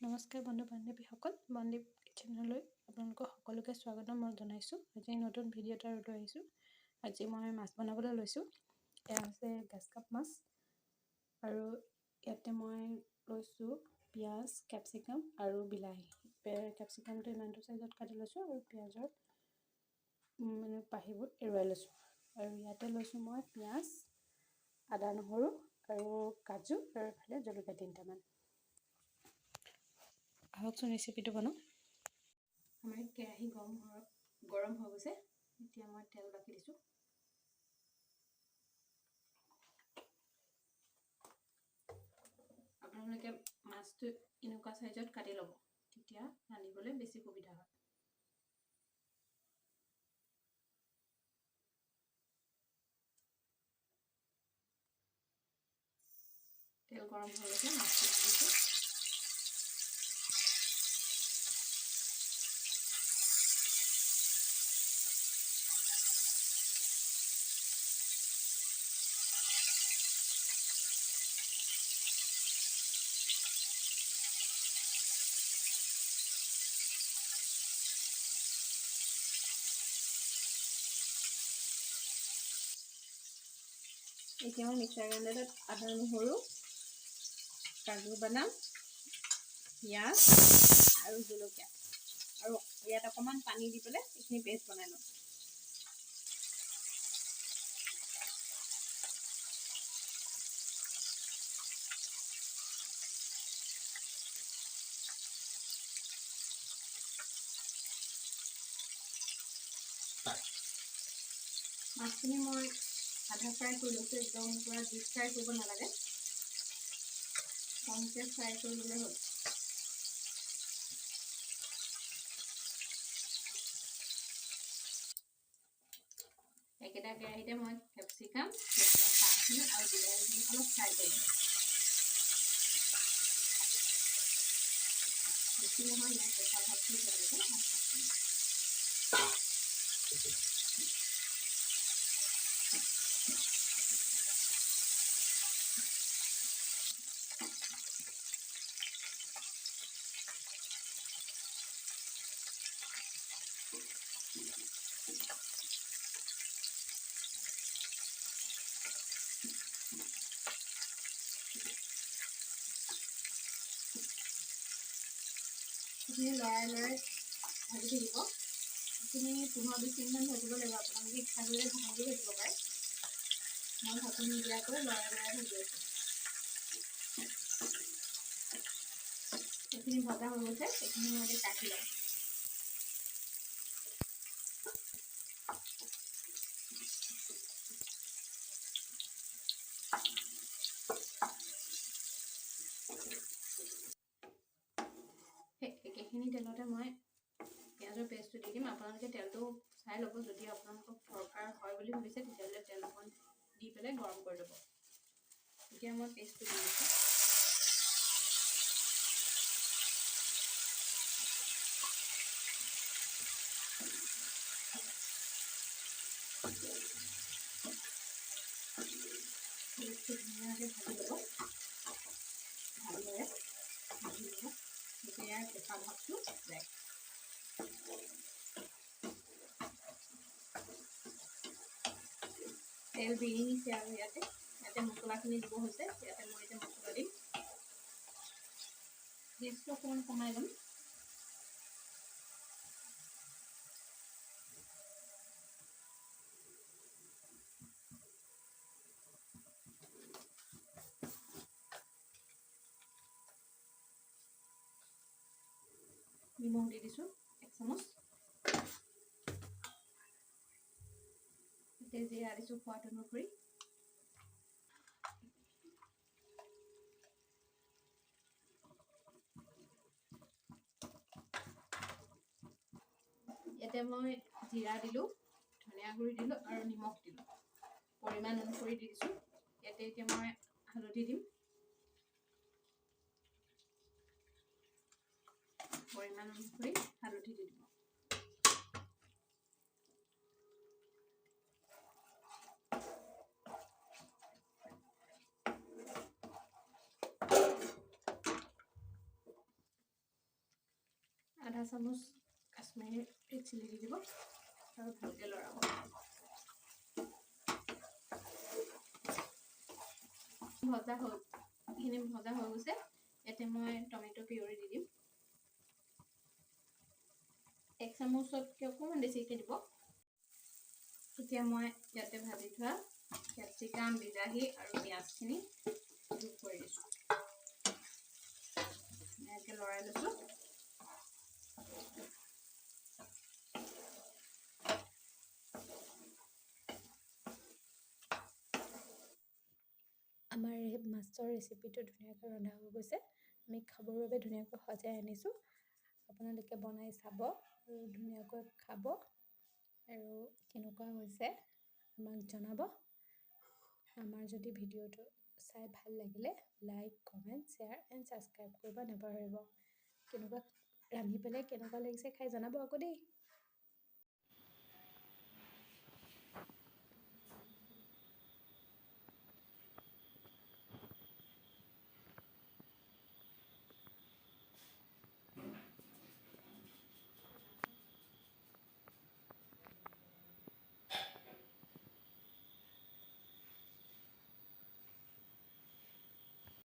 নমস্কাৰ বন্ধু বান্ধৱীসকল, মনদীপ কিচেনলৈ আপোনালোকক সকলোকে স্বাগতম জনাইছোঁ। আজি নতুন ভিডিঅ' এটা লৈ আহিছোঁ। আজি মই মাছ বনাবলৈ লৈছোঁ। এয়া হৈছে গ্ৰাছকাপ মাছ আৰু ইয়াতে মই লৈছোঁ পিঁয়াজ, কেপচিকাম আৰু বিলাহী। কেপচিকামটো ইমানটো চাইজত কাটি লৈছোঁ আৰু পিঁয়াজৰ পাহিবোৰ এৰুৱাই লৈছোঁ। আৰু ইয়াতে লৈছোঁ মই পিঁয়াজ, আদা নহৰু আৰু কাজু আৰু এইফালে জলকীয়া 3টামান। আহকচোন ৰেচিপিটো বনাওঁ। আমাৰ কেৰাহী গৰম হৈ গৈছে। এতিয়া মই তেল বাকি দিছোঁ। আপোনালোকে মাছটো এনেকুৱা চাইজত কাটি ল'ব, তেতিয়া ৰান্ধিবলৈ বেছি সুবিধা হয়। তেল গৰম হৈ গৈছে, মাছটো দিছোঁ। এতিয়া মই মিক্সাৰ গ্ৰাইণ্ডাৰত আদা নহৰু, কাজু বাদাম, পিঁয়াজ আৰু জলকীয়া আৰু ইয়াত অকণমান পানী দি পেলাই এইখিনি পেষ্ট বনাই লওঁ। মাছখিনি মই আধা ফ্ৰাই কৰি লৈছোঁ। একদম পূৰা ডিপ ফ্ৰাই কৰিব নালাগে, কমকৈ ফ্ৰাই কৰি ল'লে হ'ল। একেটা কেৰাহীতে মই কেপচিকাম, পাতখিনি আৰু বিলাহীখিনি অলপ ফ্ৰাই কৰি দিম। বেছি নহয়, ইয়াত কেঁচা ভাতটো তেওঁলোকে এইখিনি লৰাই ভাজি থাকিব। এইখিনি 15-20 মিনিটমান ভাজিব লাগিব। আপোনালোকে ইচ্ছা কৰিলে ঢাকনি দি ভাজিব পাৰে। মই ঢাকনি নিদিয়াকৈ লৰাই ভাজি আছোঁ। এইখিনি ভজা হৈ গৈছে, এইখিনি মই এতিয়া কাঢ়ি লওঁ। একেখিনি তেলতে মই পিঁয়াজৰ পেষ্টটো দি দিম। আপোনালোকে তেলটো চাই ল'ব, যদি আপোনালোকক দৰকাৰ হয় বুলি ভাবিছে তেতিয়াহ'লে তেল অকণ দি পেলাই গৰম কৰি ল'ব। এতিয়া মই পেষ্টটো দি দিছোঁ। পেষ্টটো ধুনীয়াকৈ ভাজি ল'ব, ভালদৰে ভাজি ল'ব, তেতিয়া ইয়াৰ কেঁচা ভাৱটো যায়। তেল বিৰিঙিছে আৰু ইয়াতে মছলাখিনি দিব হৈছে। ইয়াতে মই এতিয়া মছলা দিম। গেছটো অকণমান কমাই ল'ম। নিমখ দি দিছোঁ 1 চামুচ। জিৰা দিছোঁ সোৱাদ অনুসৰি। ইয়াতে মই জিৰা দিলোঁ, ধনিয়া গুড়ি দিলোঁ আৰু নিমখ দিলোঁ। পৰিমাণ অনুসৰি দি দিছোঁ। ইয়াতে এতিয়া মই হালধি দিম, পৰিমাণ অনুসৰি হালধি দি দিম। আধা চামুচ কাশ্মীৰী ৰেড চিলি দি দিব আৰু ভালকৈ লৰাব। ভজা হৈ গৈছে। ইয়াতে মই টমেটো পিউৰি দি দিম। 1 চামুচতকৈ অকণমান বেছিকৈ দিব। এতিয়া মই ইয়াতে ভাজি থোৱা কেপচিকাম, বিলাহী আৰু পিঁয়াজখিনি যোগ কৰি দিছোঁ। ধুনীয়াকৈ লৰাই লৈছোঁ। আমাৰ মাছৰ ৰেচিপিটো ধুনীয়াকৈ ৰন্ধা হৈ গৈছে। আমি খাবৰ বাবে ধুনীয়াকৈ সজাই আনিছোঁ। আপোনালোকে বনাই চাব আৰু ধুনীয়াকৈ খাব আৰু কেনেকুৱা হৈছে আমাক জনাব। আমাৰ যদি ভিডিঅ'টো চাই ভাল লাগিলে like, comment, share and subscribe কৰিব নাপাহৰিব। কেনেকুৱা ৰান্ধি পেলাই কেনেকুৱা লাগিছে খাই জনাব আকৌ দেই।